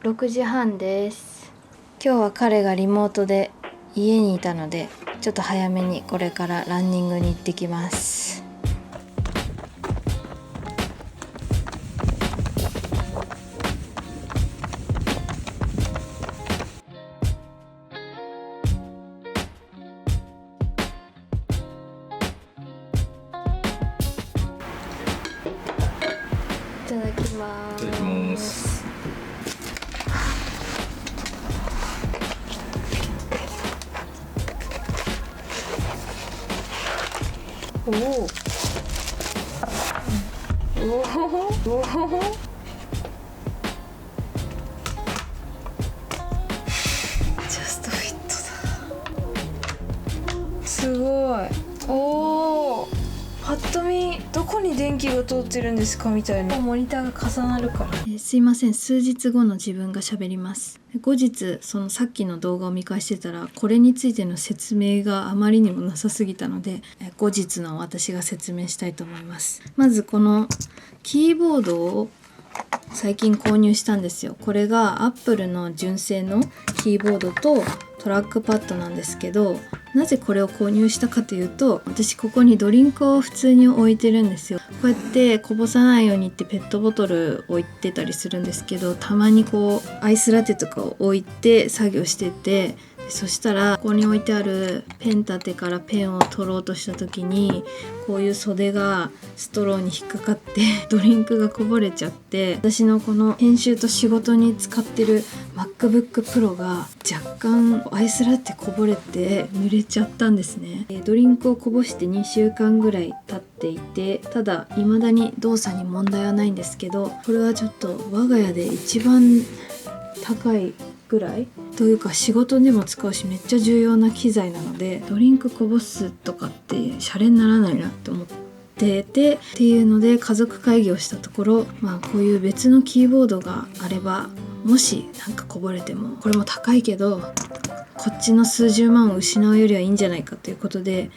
6時半です。今日は彼がリモートで家にいたので、ちょっと早めにこれからランニングに行ってきます。いただきます。いただきます。おお。おお。ジャストフィットだ。すごい。おお。パッと見どこに電気が通ってるんですかみたいな。モニターが重なるから。すいません。数日後の自分が喋ります。後日そのさっきの動画を見返してたら、これについての説明があまりにもなさすぎたので、後日の私が説明したいと思います。まずこのキーボードを最近購入したんですよ。これが Apple の純正のキーボードとトラックパッドなんですけど、なぜこれを購入したかというと、私ここにドリンクを普通に置いてるんですよ。こうやってこぼさないようにってペットボトル置いてたりするんですけど、たまにこうアイスラテとかを置いて作業してて、そしたらここに置いてあるペン立てからペンを取ろうとした時に、こういう袖がストローに引っかかってドリンクがこぼれちゃって、私のこの編集と仕事に使ってる MacBook Pro が若干アイスラテこぼれて濡れちゃったんですね。ドリンクをこぼして2週間ぐらい経っていて、ただ未だに動作に問題はないんですけど、これはちょっと我が家で一番高いぐらいというか、仕事でも使うしめっちゃ重要な機材なので、ドリンクこぼすとかってシャレにならないなって思ってて、っていうので家族会議をしたところ、こういう別のキーボードがあれば、もしなんかこぼれても、これも高いけどこっちの数十万を失うよりはいいんじゃないかということで、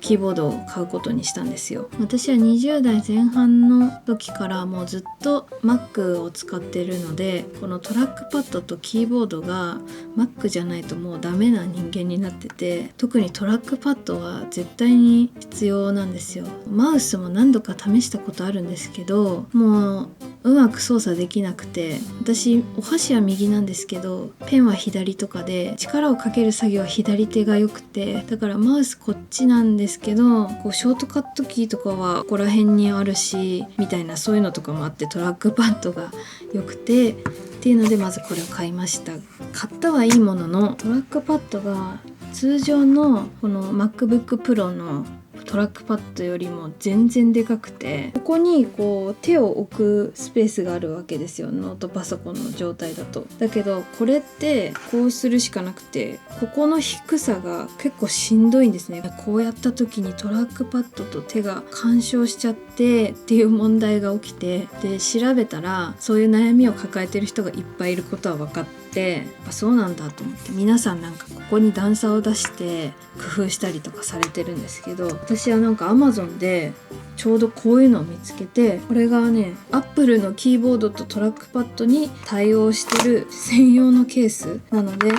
キーボードを買うことにしたんですよ。私は20代前半の時からもうずっと Mac を使ってるので、このトラックパッドとキーボードが Mac じゃないともうダメな人間になってて、特にトラックパッドは絶対に必要なんですよ。マウスも何度か試したことあるんですけど、もうまく操作できなくて、私お箸は右なんですけどペンは左とかで、力をかける作業は左手が良くて、だからマウスこっちなんですけど、こうショートカットキーとかはここら辺にあるしみたいな、そういうのとかもあって、トラックパッドが良くてっていうので、まずこれを買いました。買ったはいいものの、トラックパッドが通常のこの MacBook Pro のトラックパッドよりも全然でかくて、ここにこう手を置くスペースがあるわけですよ、ノートパソコンの状態だと。だけどこれってこうするしかなくて、ここの低さが結構しんどいんですね。こうやった時にトラックパッドと手が干渉しちゃってっていう問題が起きて、で調べたらそういう悩みを抱えてる人がいっぱいいることは分かって、やっぱそうなんだと思って、皆さんなんかここに段差を出して工夫したりとかされてるんですけど、私はなんか Amazon でちょうどこういうのを見つけて、これがね Apple のキーボードとトラックパッドに対応してる専用のケースなので、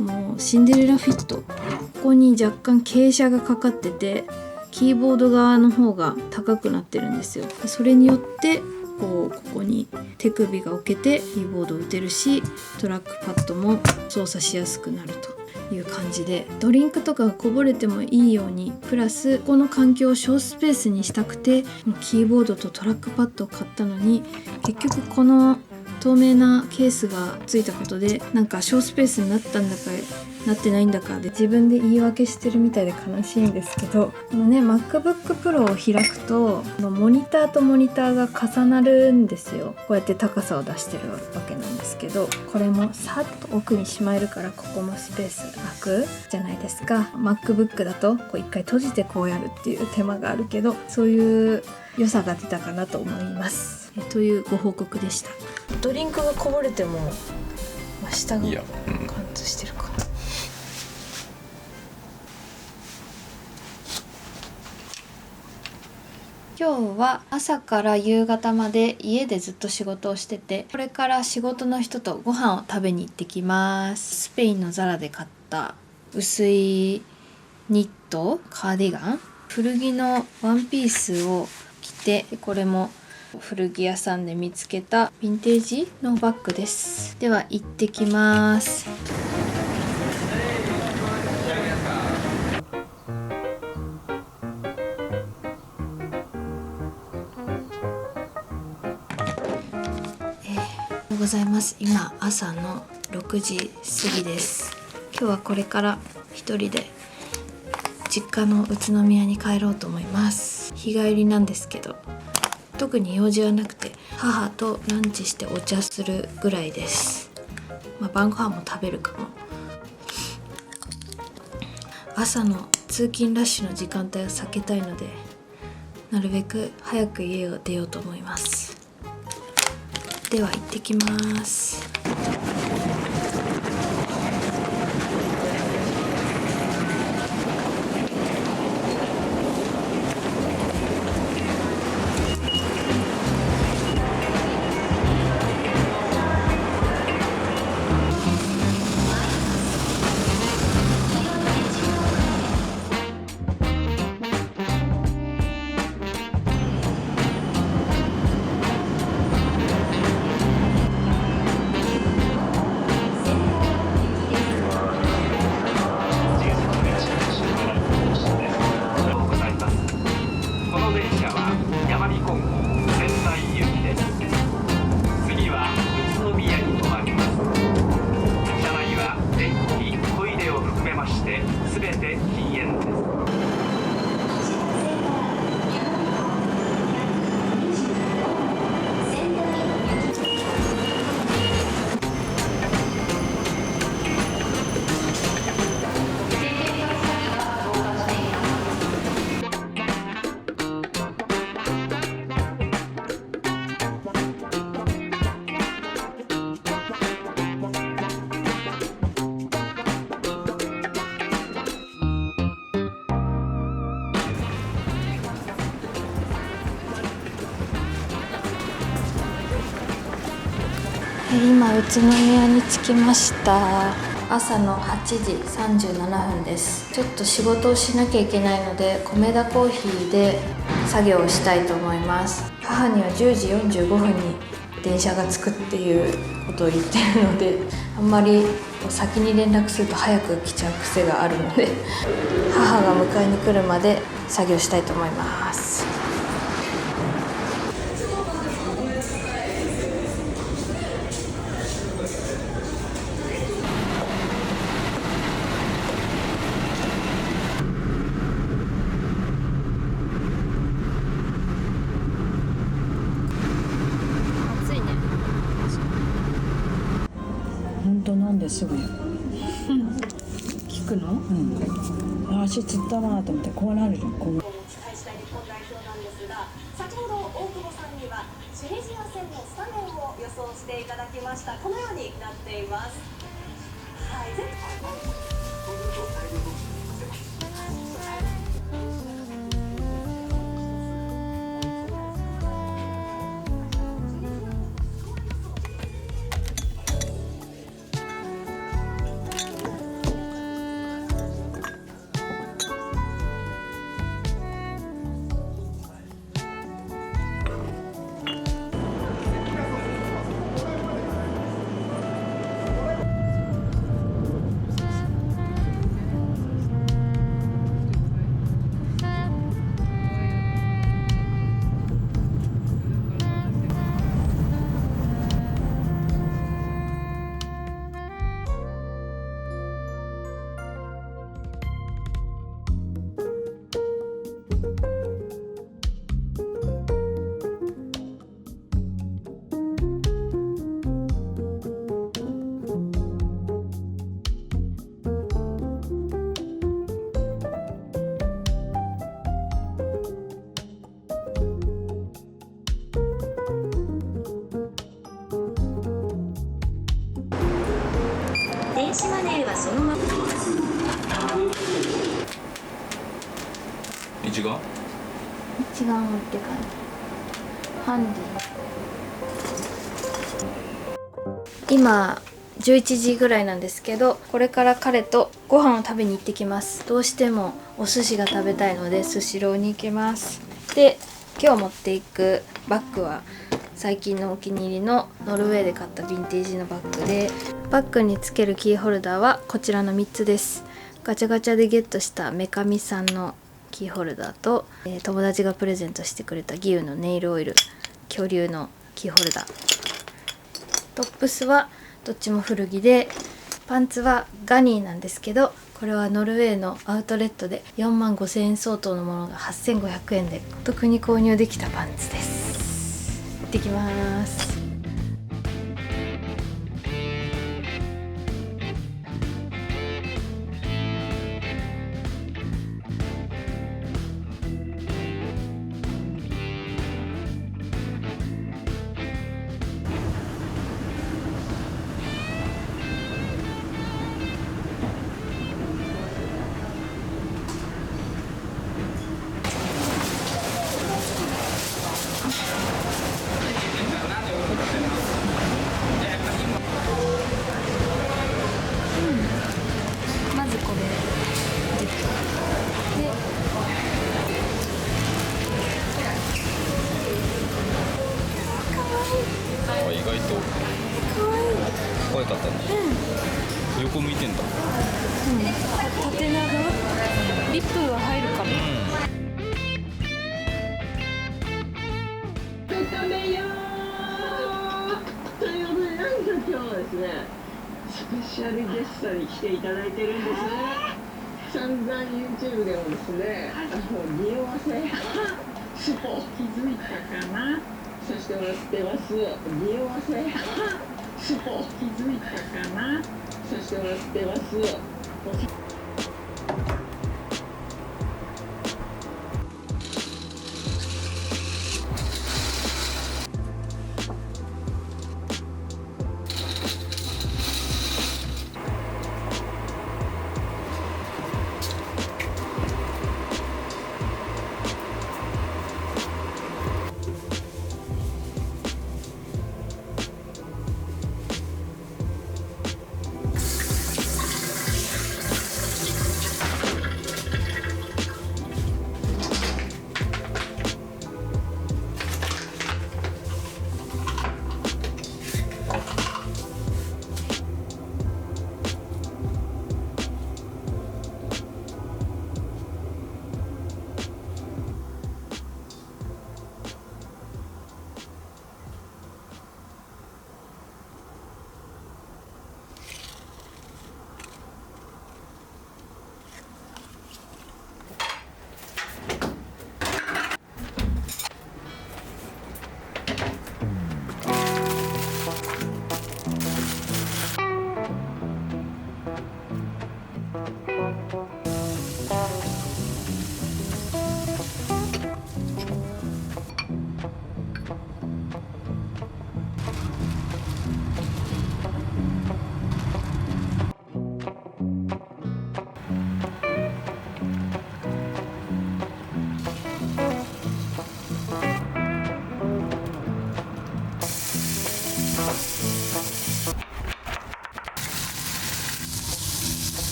もうシンデレラフィット。ここに若干傾斜がかかってて、キーボード側の方が高くなってるんですよ。それによってここに手首が置けてキーボードを打てるし、トラックパッドも操作しやすくなるという感じで、ドリンクとかがこぼれてもいいように、プラスこの環境を小スペースにしたくてキーボードとトラックパッドを買ったのに、結局この透明なケースがついたことでなんか小スペースになったんだかなってないんだかで自分で言い訳してるみたいで悲しいんですけど、このね MacBook Pro を開くとモニターとモニターが重なるんですよ。こうやって高さを出してるわけなんですけど、これもさっと奥にしまえるから、ここもスペース空くじゃないですか。 MacBook だとこう一回閉じてこうやるっていう手間があるけど、そういう良さが出たかなと思います。というご報告でした。ドリンクがこぼれても、下が貫通してるかな。今日は朝から夕方まで家でずっと仕事をしてて、これから仕事の人とご飯を食べに行ってきます。スペインのザラで買った薄いニットカーディガン、古着のワンピースを着て、これも古着屋さんで見つけたヴィンテージのバッグです。では行ってきます。おはようございます。今朝の6時過ぎです。今日はこれから一人で実家の宇都宮に帰ろうと思います。日帰りなんですけど、特に用事はなくて母とランチしてお茶するぐらいです。晩ご飯も食べるかも。朝の通勤ラッシュの時間帯を避けたいので、なるべく早く家を出ようと思います。では行ってきます。今宇都宮に着きました。朝の8時37分です。ちょっと仕事をしなきゃいけないので、コメダコーヒーで作業をしたいと思います。母には10時45分に電車が着くっていうことを言ってるので、あんまり先に連絡すると早く来ちゃう癖があるので母が迎えに来るまで作業したいと思います。なんですぐよ聞くの？足つったなと思ってこうなるじゃん。こう期待したい日本代表なんですが、先ほど大久保さんにはチュニジア戦のスタメンを予想していただきました。このようになっています。はい。電子マネーはそのまま。一眼一眼持って帰る。ハンディ。今11時ぐらいなんですけど、これから彼とご飯を食べに行ってきます。どうしてもお寿司が食べたいのでスシローに行きます。で、今日持っていくバッグは最近のお気に入りのノルウェーで買ったヴィンテージのバッグで、バッグにつけるキーホルダーはこちらの3つです。ガチャガチャでゲットしたメカミさんのキーホルダーと、友達がプレゼントしてくれたギウのネイルオイル、恐竜のキーホルダー。トップスはどっちも古着で、パンツはガニーなんですけど、これはノルウェーのアウトレットで45,000円相当のものが8,500円でお得に購入できたパンツです。行ってきます。まずこれゲットで、あ、意外と可愛かったね。横向いてんだ。縦長リップが入るかも。ということで、なんと今日はですね、スペシャルゲストに来ていただいてるんですね。散々 YouTube でもですね、匂わせスポ気づいたかなさせてもらってます。匂わせスポ気づいたかなさせてもらってます。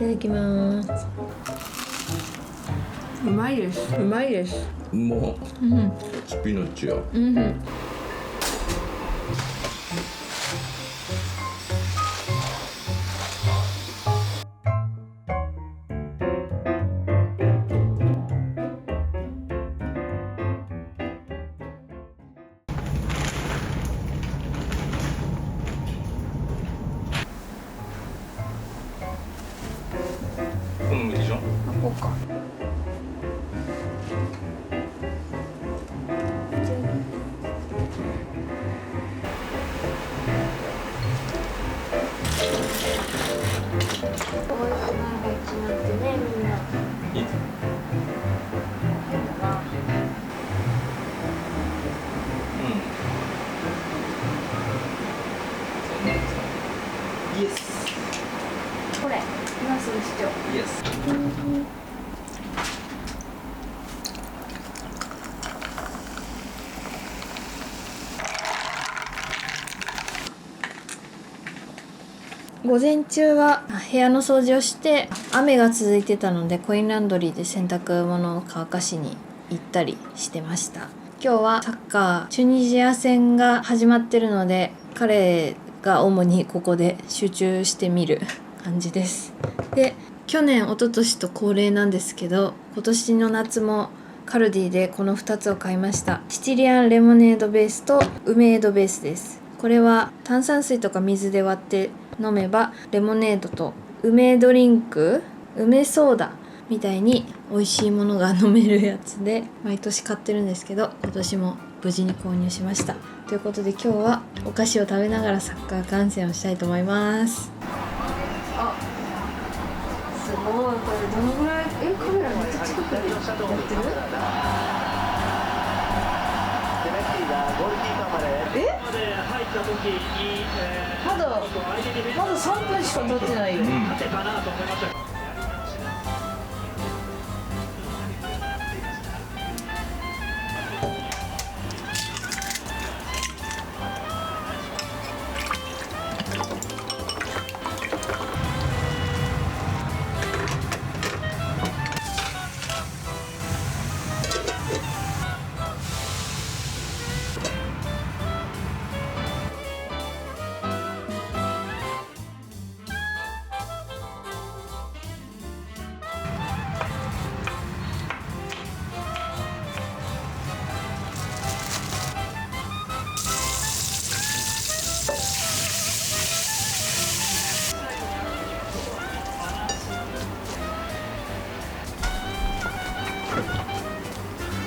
ただきます。うまいです。うまいです。もう、うん。スピナッチや。うん。このでしょ。こうか。いい。イエス。これ今すぐ視聴。イエス。午前中は部屋の掃除をして雨が続いてたのでコインランドリーで洗濯物を乾かしに行ったりしてました。今日はサッカーチュニジア戦が始まってるので彼が主にここで集中してみる感じです。で去年一昨年と恒例なんですけど今年の夏もカルディでこの2つを買いました。シチリアンレモネードベースと梅エドベースです。これは炭酸水とか水で割って飲めばレモネードと梅ドリンク、梅ソーダみたいに美味しいものが飲めるやつで毎年買ってるんですけど今年も無事に購入しました。ということで今日はお菓子を食べながらサッカー観戦をしたいと思います。あ、すごい。これどのぐらいカメラめっちゃ近くでやってる？まだ3分しか経ってないよ。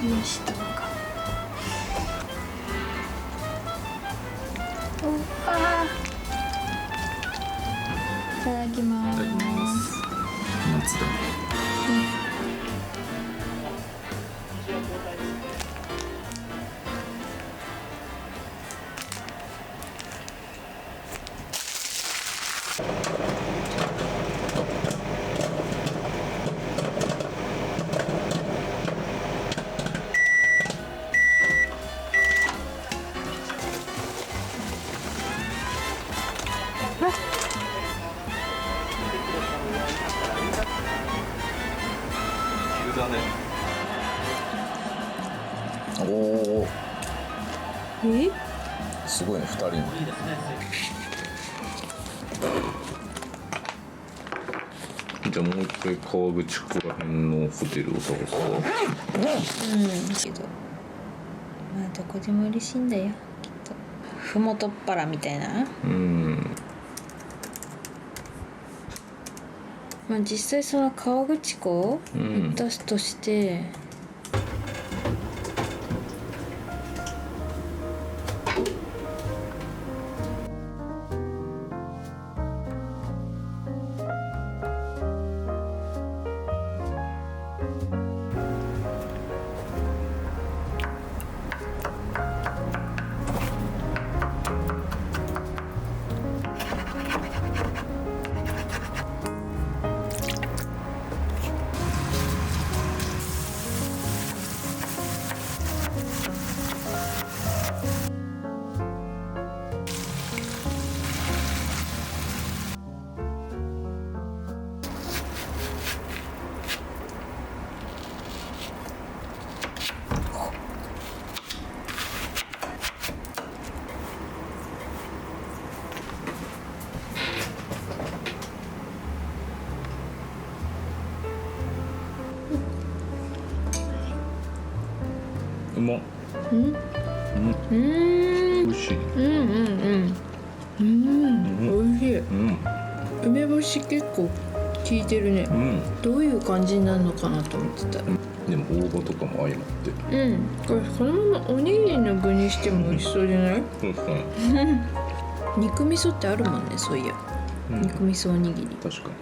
よし、どうか。いただきます。夏だ。急だね。おお。すごいね、2人。じゃあもう一回川口湖ら辺のホテルを探すか。けどまあどこでも嬉しいんだよきっと。ふもとっぱらみたいな。まあ実際その川口湖出すとして、うまっ。うん美味しい。美味しい。うん梅干し結構効いてるね。どういう感じになるのかなと思ってた。でも大葉とかも相まって。これこのままおにぎりの具にしても美味しそうじゃない？そうですね。肉味噌ってあるもんね、そういや。肉味噌おにぎり。確かに。